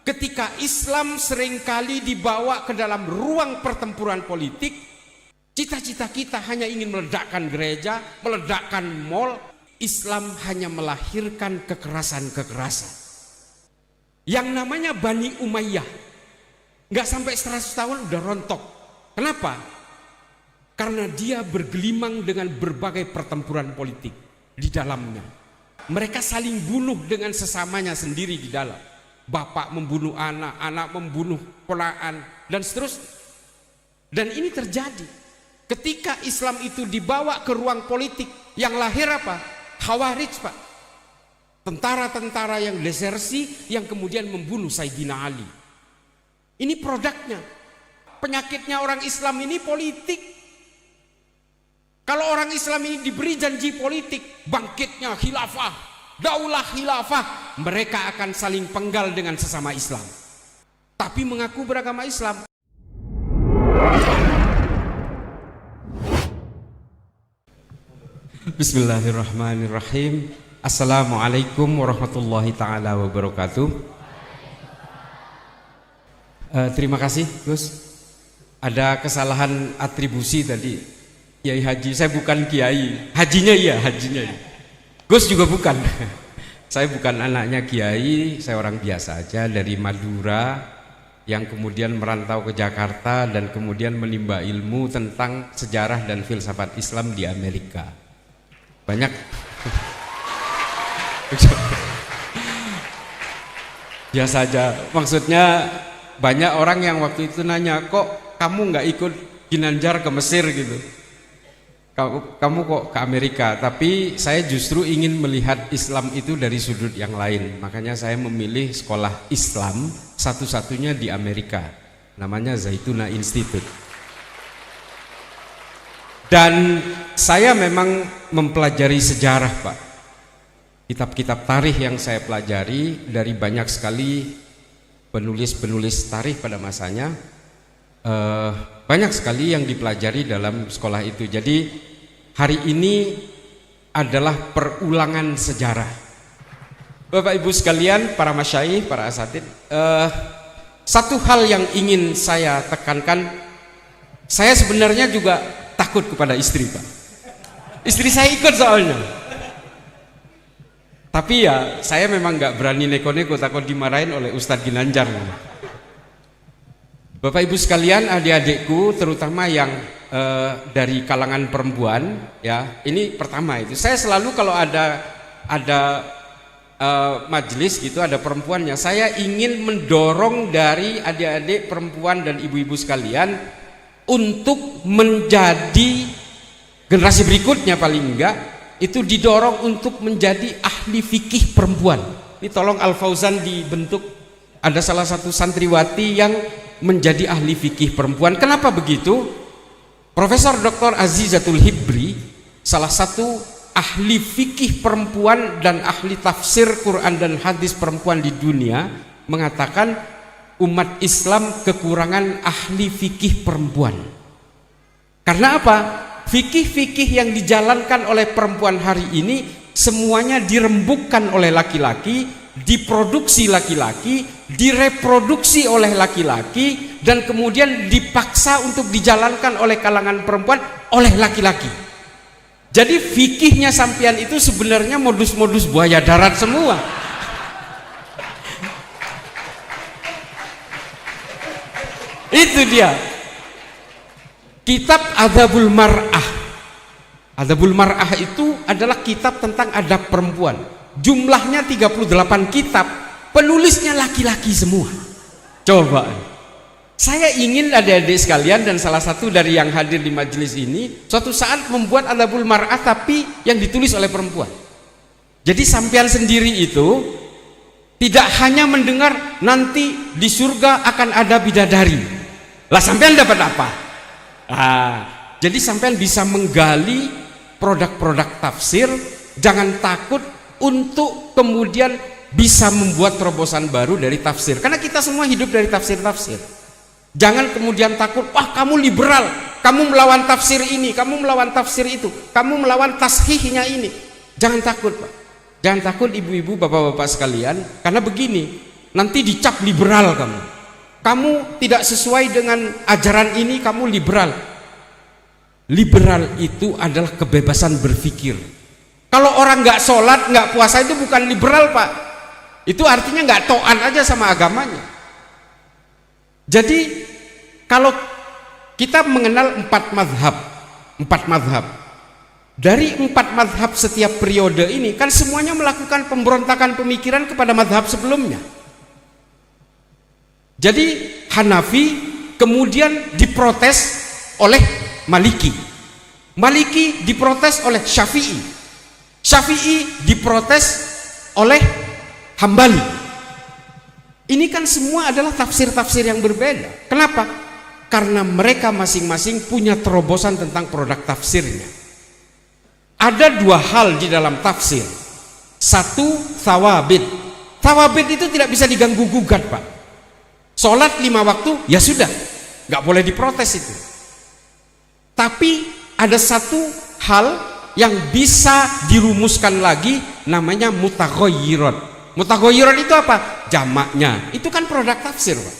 ketika Islam seringkali dibawa ke dalam ruang pertempuran politik, cita-cita kita hanya ingin meledakkan gereja, meledakkan mall. Islam hanya melahirkan kekerasan-kekerasan. Yang namanya Bani Umayyah, nggak sampai 100 tahun udah rontok. Kenapa? Karena dia bergelimang dengan berbagai pertempuran politik di dalamnya. Mereka saling bunuh dengan sesamanya sendiri di dalam. Bapak membunuh anak, anak membunuh ponakan, dan seterusnya. Dan ini terjadi ketika Islam itu dibawa ke ruang politik. Yang lahir apa? Khawarij, Pak. Tentara-tentara yang desersi yang kemudian membunuh Sayyidina Ali. Ini produknya. Penyakitnya orang Islam ini politik. Kalau orang Islam ini diberi janji politik, bangkitnya khilafah, daulah khilafah, mereka akan saling penggal dengan sesama Islam. Tapi mengaku beragama Islam. Bismillahirrahmanirrahim. Assalamualaikum warahmatullahi ta'ala wabarakatuh. Terima kasih Gus. Ada kesalahan atribusi tadi. Kiai Haji, saya bukan Kiai. Hajinya iya, hajinya iya. Gus juga bukan. Saya bukan anaknya Kiai, saya orang biasa aja dari Madura yang kemudian merantau ke Jakarta dan kemudian menimba ilmu tentang sejarah dan filsafat Islam di Amerika. Banyak biasa aja, maksudnya banyak orang yang waktu itu nanya, kok kamu nggak ikut Ginanjar ke Mesir gitu, kamu kok ke Amerika. Tapi saya justru ingin melihat Islam itu dari sudut yang lain, makanya saya memilih sekolah Islam satu-satunya di Amerika, namanya Zaituna Institute. Dan saya memang mempelajari sejarah, Pak. Kitab-kitab tarikh yang saya pelajari dari banyak sekali penulis-penulis tarikh pada masanya, banyak sekali yang dipelajari dalam sekolah itu. Jadi hari ini adalah perulangan sejarah. Bapak Ibu sekalian, para masyayikh, para asatidz, satu hal yang ingin saya tekankan, saya sebenarnya juga takut kepada istri, Pak. Istri saya ikut soalnya. Tapi ya saya memang nggak berani neko-neko, takut dimarahin oleh Ustadz Ginanjar. Bapak Ibu sekalian, adik-adikku terutama yang dari kalangan perempuan, ya ini pertama itu. Saya selalu kalau ada majelis gitu, ada perempuannya, saya ingin mendorong dari adik-adik perempuan dan ibu-ibu sekalian untuk menjadi generasi berikutnya, paling enggak itu didorong untuk menjadi ahli fikih perempuan. Ini tolong Al Fauzan dibentuk, ada salah satu santriwati yang menjadi ahli fikih perempuan. Kenapa begitu? Profesor Dr. Azizatul Hibri, salah satu ahli fikih perempuan dan ahli tafsir Quran dan hadis perempuan di dunia, mengatakan umat Islam kekurangan ahli fikih perempuan. Karena apa? Fikih-fikih yang dijalankan oleh perempuan hari ini semuanya dirembukkan oleh laki-laki, diproduksi laki-laki, direproduksi oleh laki-laki, dan kemudian dipaksa untuk dijalankan oleh kalangan perempuan oleh laki-laki. Jadi fikihnya sampean itu sebenarnya modus-modus buaya darat semua. Itu dia. Kitab Adabul Mar'ah. Adabul Mar'ah itu adalah kitab tentang adab perempuan. Jumlahnya 38 kitab, penulisnya laki-laki semua. Coba. Saya ingin adik-adik sekalian dan salah satu dari yang hadir di majelis ini suatu saat membuat Adabul Mar'ah tapi yang ditulis oleh perempuan. Jadi sampean sendiri itu tidak hanya mendengar nanti di surga akan ada bidadari. Lah sampean dapat apa? Jadi sampean bisa menggali produk-produk tafsir, jangan takut untuk kemudian bisa membuat terobosan baru dari tafsir. Karena kita semua hidup dari tafsir-tafsir. Jangan kemudian takut, wah kamu liberal, kamu melawan tafsir ini, kamu melawan tafsir itu, kamu melawan tashihnya ini. Jangan takut, Pak. Jangan takut ibu-ibu, bapak-bapak sekalian, karena begini, nanti dicap liberal kamu. Kamu tidak sesuai dengan ajaran ini, kamu liberal. Liberal itu adalah kebebasan berpikir. Kalau orang nggak sholat, nggak puasa itu bukan liberal, Pak. Itu artinya nggak taat aja sama agamanya. Jadi kalau kita mengenal 4 mazhab, dari 4 mazhab setiap periode ini kan semuanya melakukan pemberontakan pemikiran kepada mazhab sebelumnya. Jadi Hanafi kemudian diprotes oleh Maliki, Maliki diprotes oleh Syafi'i, Syafi'i diprotes oleh Hambali. Ini kan semua adalah tafsir-tafsir yang berbeda. Kenapa? Karena mereka masing-masing punya terobosan tentang produk tafsirnya. Ada 2 hal di dalam tafsir. Satu, thawabit. Thawabit itu tidak bisa diganggu-gugat, Pak. Sholat 5 waktu, ya sudah, nggak boleh diprotes itu. Tapi ada satu hal yang bisa dirumuskan lagi, namanya mutaghayyirat. Mutaghayyirat itu apa? Jamaknya. Itu kan produk tafsir, Pak.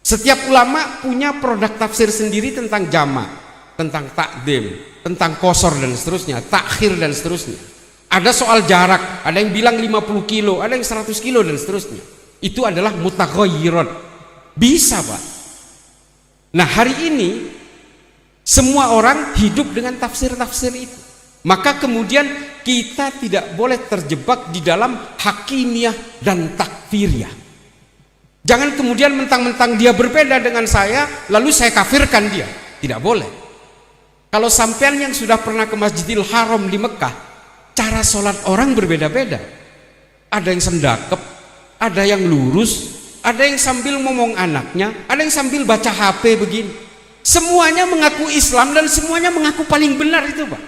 Setiap ulama punya produk tafsir sendiri tentang jamak, tentang takdim, tentang qasar dan seterusnya, takhir dan seterusnya. Ada soal jarak, ada yang bilang 50 kilo, ada yang 100 kilo dan seterusnya. Itu adalah mutaghayyirat. Bisa, Pak. Nah, hari ini semua orang hidup dengan tafsir-tafsir itu. Maka kemudian kita tidak boleh terjebak di dalam hakimiyah dan takfiriyah. Jangan kemudian mentang-mentang dia berbeda dengan saya, lalu saya kafirkan dia. Tidak boleh. Kalau sampean yang sudah pernah ke Masjidil Haram di Mekah, cara sholat orang berbeda-beda. Ada yang sendakep, ada yang lurus, ada yang sambil ngomong anaknya, ada yang sambil baca HP begini. Semuanya mengaku Islam dan semuanya mengaku paling benar itu, Pak.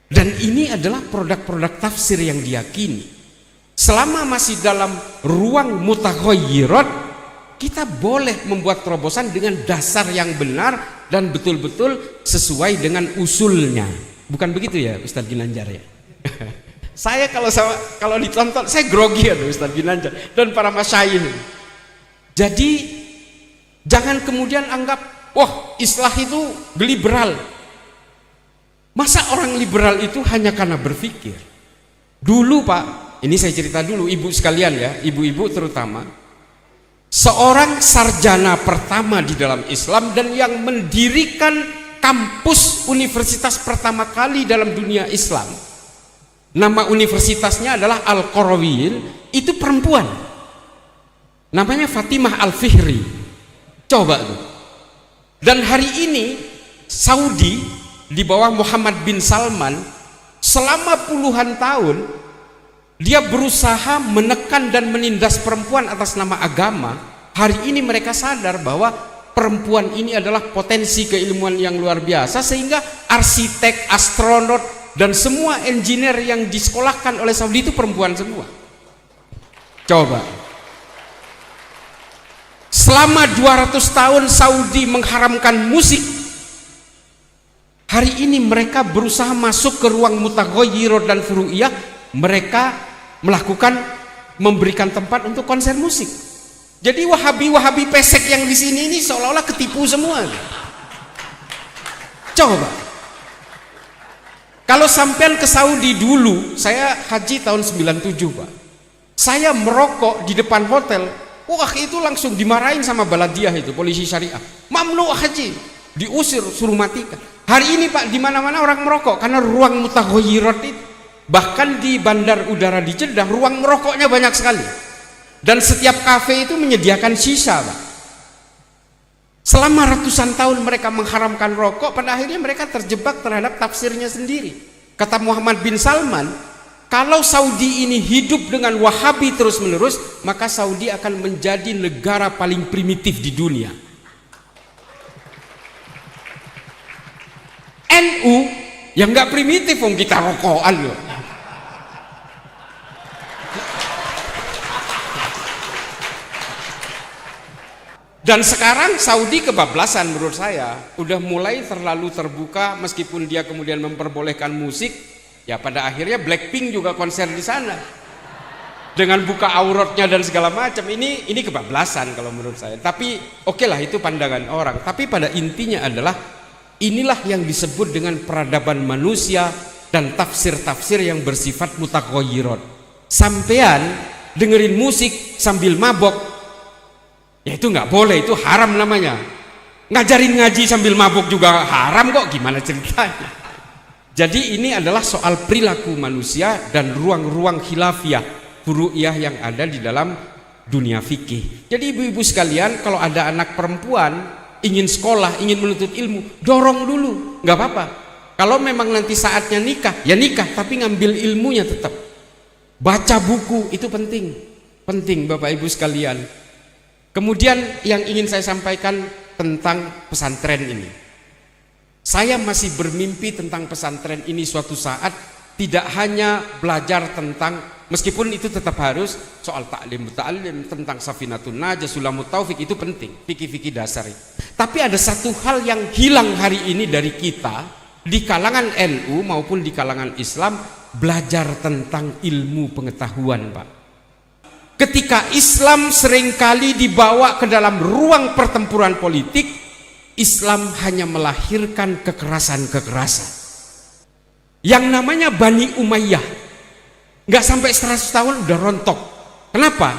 Dan ini adalah produk-produk tafsir yang diyakini. Selama masih dalam ruang mutaghayyirat, kita boleh membuat terobosan dengan dasar yang benar dan betul-betul sesuai dengan usulnya. Bukan begitu ya, Ustadz Ginanjar ya? Saya kalau ditonton, saya grogi ya Ustadz Ginanjar dan para masyayikh. Jadi jangan kemudian anggap, wah Islah itu liberal. Masa orang liberal itu hanya karena berpikir? Dulu, Pak, ini saya cerita dulu, ibu sekalian ya, ibu-ibu terutama, seorang sarjana pertama di dalam Islam dan yang mendirikan kampus universitas pertama kali dalam dunia Islam, nama universitasnya adalah Al-Qarawiyyin, itu perempuan, namanya Fatimah Al-Fihri. Coba tuh. Dan hari ini Saudi di bawah Muhammad bin Salman selama puluhan tahun dia berusaha menekan dan menindas perempuan atas nama agama. Hari ini mereka sadar bahwa perempuan ini adalah potensi keilmuan yang luar biasa, sehingga arsitek, astronot dan semua engineer yang disekolahkan oleh Saudi itu perempuan semua. Coba. Selama 200 tahun Saudi mengharamkan musik. Hari ini mereka berusaha masuk ke ruang mutaghayyirat dan furu'iyah. Mereka memberikan tempat untuk konser musik. Jadi wahabi pesek yang di sini ini seolah-olah ketipu semua. Coba. Kalau sampean ke Saudi dulu, saya haji tahun 97, Pak. Saya merokok di depan hotel. Wah, itu langsung dimarahin sama baladiah itu, polisi syariah. Mamnu haji, diusir, suruh matikan. Hari ini, Pak, di mana-mana orang merokok karena ruang mutaghayyirat itu. Bahkan di bandar udara di Jeddah, ruang merokoknya banyak sekali. Dan setiap kafe itu menyediakan sisa, Pak. Selama ratusan tahun mereka mengharamkan rokok, pada akhirnya mereka terjebak terhadap tafsirnya sendiri. Kata Muhammad bin Salman, kalau Saudi ini hidup dengan Wahabi terus-menerus, maka Saudi akan menjadi negara paling primitif di dunia. NU yang nggak primitif, om kita rokokan loh. Dan sekarang Saudi kebablasan menurut saya, udah mulai terlalu terbuka, meskipun dia kemudian memperbolehkan musik, ya pada akhirnya Blackpink juga konser di sana. dengan buka auratnya dan segala macam. Ini kebablasan kalau menurut saya. Tapi oke lah, itu pandangan orang. Tapi pada intinya adalah inilah yang disebut dengan peradaban manusia dan tafsir-tafsir yang bersifat mutaghayyirat. Sampean dengerin musik sambil mabok, ya itu nggak boleh, itu haram namanya. Ngajarin ngaji sambil mabuk juga haram kok, gimana ceritanya? Jadi ini adalah soal perilaku manusia dan ruang-ruang khilafiyah, furu'iyah yang ada di dalam dunia fikih. Jadi ibu-ibu sekalian, kalau ada anak perempuan ingin sekolah, ingin menuntut ilmu, dorong dulu, nggak apa-apa. Kalau memang nanti saatnya nikah, ya nikah, tapi ngambil ilmunya tetap. Baca buku itu penting, penting Bapak Ibu sekalian. Kemudian yang ingin saya sampaikan tentang pesantren ini. Saya masih bermimpi tentang pesantren ini suatu saat, tidak hanya belajar tentang, meskipun itu tetap harus soal ta'lim, tentang Safinatun Najah, Sulamut Taufik, itu penting, fikih-fikih dasar. Tapi ada satu hal yang hilang hari ini dari kita, di kalangan NU maupun di kalangan Islam, belajar tentang ilmu pengetahuan, Pak. Ketika Islam seringkali dibawa ke dalam ruang pertempuran politik, Islam hanya melahirkan kekerasan-kekerasan. Yang namanya Bani Umayyah, nggak sampai 100 tahun udah rontok. Kenapa?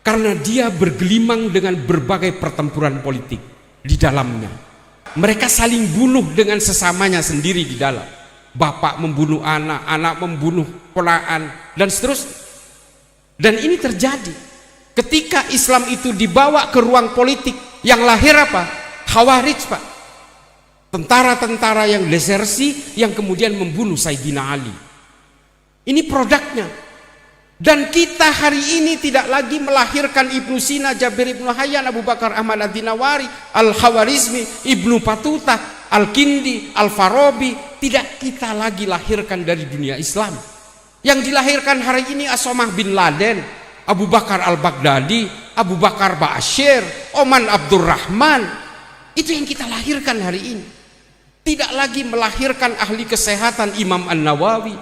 Karena dia bergelimang dengan berbagai pertempuran politik di dalamnya. Mereka saling bunuh dengan sesamanya sendiri di dalam. Bapak membunuh anak, anak membunuh ponakan, dan seterusnya. Dan ini terjadi ketika Islam itu dibawa ke ruang politik, yang lahir apa? Khawarij, Pak. Tentara-tentara yang desersi yang kemudian membunuh Sayyidina Ali. Ini produknya. Dan kita hari ini tidak lagi melahirkan Ibnu Sina, Jabir Ibnu Hayyan, Abu Bakar Ahmad Ad-Dinawari, Al-Khawarizmi, Ibnu Batuta, Al-Kindi, Al-Farabi. Tidak kita lagi lahirkan dari dunia Islam. Yang dilahirkan hari ini Osama bin Laden, Abu Bakar Al-Baghdadi, Abu Bakar Ba'asyir, Oman Abdurrahman. Itu yang kita lahirkan hari ini. Tidak lagi melahirkan ahli kesehatan Imam An-Nawawi.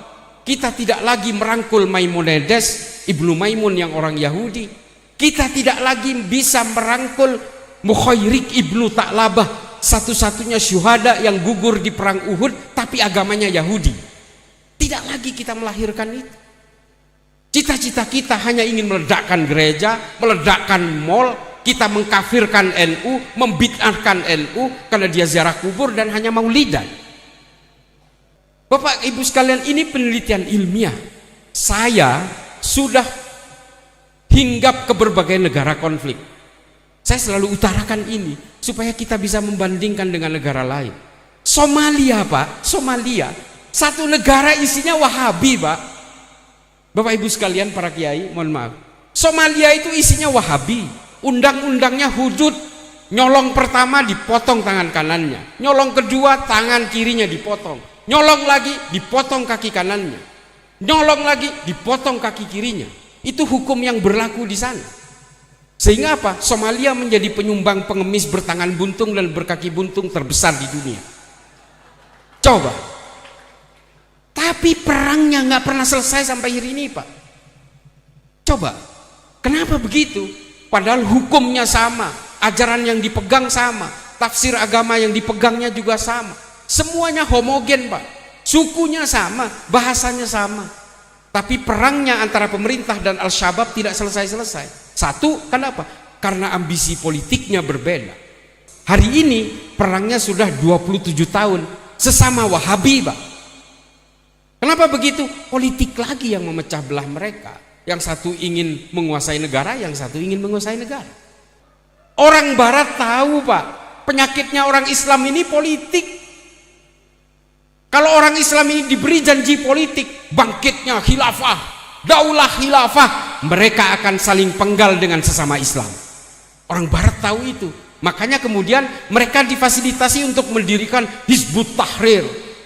Kita tidak lagi merangkul Maimonides, Ibnu Maimun yang orang Yahudi. Kita tidak lagi bisa merangkul Mukhairik Ibnu Ta'labah, satu-satunya syuhada yang gugur di perang Uhud tapi agamanya Yahudi. Tidak lagi kita melahirkan itu. Cita-cita kita hanya ingin meledakkan gereja, meledakkan mall, kita mengkafirkan NU, membid'ahkan NU karena dia ziarah kubur dan hanya maulidan. Bapak Ibu sekalian, ini penelitian ilmiah. Saya sudah hinggap ke berbagai negara konflik. Saya selalu utarakan ini supaya kita bisa membandingkan dengan negara lain. Somalia, Pak, Somalia, satu negara isinya Wahabi, Pak. Bapak Ibu sekalian, para kiai, mohon maaf. Somalia itu isinya Wahabi. Undang-undangnya hudud. Nyolong pertama dipotong tangan kanannya. Nyolong kedua tangan kirinya dipotong. Nyolong lagi dipotong kaki kanannya. Nyolong lagi dipotong kaki kirinya. Itu hukum yang berlaku di sana. Sehingga apa? Somalia menjadi penyumbang pengemis bertangan buntung dan berkaki buntung terbesar di dunia. Coba. Tapi perangnya nggak pernah selesai sampai hari ini, Pak. Coba, kenapa begitu? Padahal hukumnya sama, ajaran yang dipegang sama, tafsir agama yang dipegangnya juga sama. Semuanya homogen, Pak. Sukunya sama, bahasanya sama. Tapi perangnya antara pemerintah dan Al-Shabaab tidak selesai-selesai. Satu, kenapa? Karena ambisi politiknya berbeda. Hari ini perangnya sudah 27 tahun, sesama Wahabi, Pak. Kenapa begitu? Politik lagi yang memecah belah mereka. Yang satu ingin menguasai negara, yang satu ingin menguasai negara. Orang Barat tahu, Pak, penyakitnya orang Islam ini politik. Kalau orang Islam ini diberi janji politik, bangkitnya khilafah, daulah khilafah, mereka akan saling penggal dengan sesama Islam. Orang Barat tahu itu. Makanya kemudian mereka difasilitasi untuk mendirikan Hizbut Tahrir.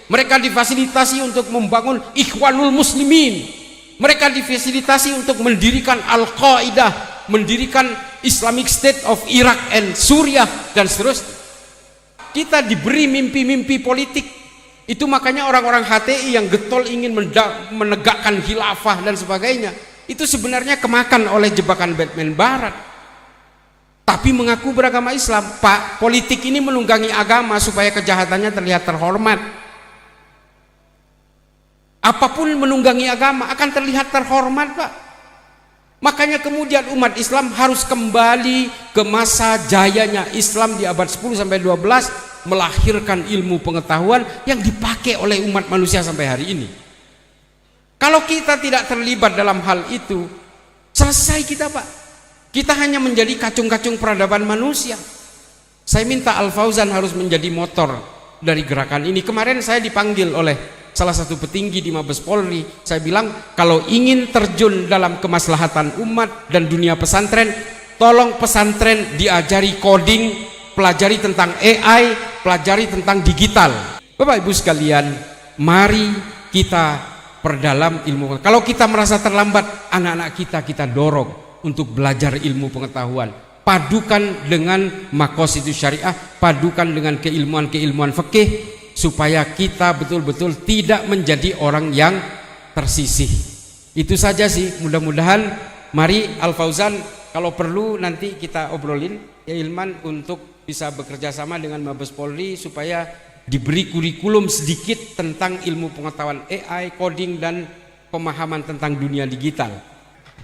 Mereka difasilitasi untuk membangun Ikhwanul Muslimin. Mereka difasilitasi untuk mendirikan Al-Qaeda, mendirikan Islamic State of Iraq and Suriah, dan seterusnya. Kita diberi mimpi-mimpi politik. Itu makanya orang-orang HTI yang getol ingin menegakkan khilafah dan sebagainya. itu sebenarnya kemakan oleh jebakan Batman Barat. Tapi mengaku beragama Islam. Pak, politik ini menunggangi agama supaya kejahatannya terlihat terhormat. Apapun menunggangi agama akan terlihat terhormat, Pak. Makanya kemudian umat Islam harus kembali ke masa jayanya Islam di abad 10 sampai 12, melahirkan ilmu pengetahuan yang dipakai oleh umat manusia sampai hari ini. Kalau kita tidak terlibat dalam hal itu, selesai kita, Pak. Kita hanya menjadi kacung-kacung peradaban manusia. Saya minta Al Fauzan harus menjadi motor dari gerakan ini. Kemarin saya dipanggil oleh salah satu petinggi di Mabes Polri. Saya bilang, kalau ingin terjun dalam kemaslahatan umat dan dunia pesantren, tolong pesantren diajari coding, pelajari tentang AI, pelajari tentang digital. Bapak Ibu sekalian, mari kita perdalam ilmu. Kalau kita merasa terlambat, anak-anak kita dorong untuk belajar ilmu pengetahuan, padukan dengan maqasidus syariah, padukan dengan keilmuan-keilmuan fikih, supaya kita betul-betul tidak menjadi orang yang tersisih. Itu saja sih, mudah-mudahan. Mari Al Fauzan, kalau perlu nanti kita obrolin ya Ilman, untuk bisa bekerja sama dengan Mabes Polri supaya diberi kurikulum sedikit tentang ilmu pengetahuan AI, coding, dan pemahaman tentang dunia digital.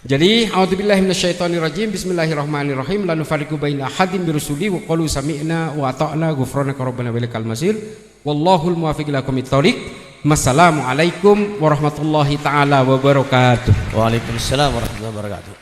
Jadi, a'udzubillahi minasyaitonirrajim. Bismillahirrahmanirrahim. La nufarriqu baina ahadin birusuli wa qalu sami'na wa ata'na ghufranaka rabbana wa ilaikal masir. Wallahul muwaffiq ila aqwamit thoriq. Wassalamualaikum warahmatullahi taala wabarakatuh. Waalaikumsalam warahmatullahi wabarakatuh.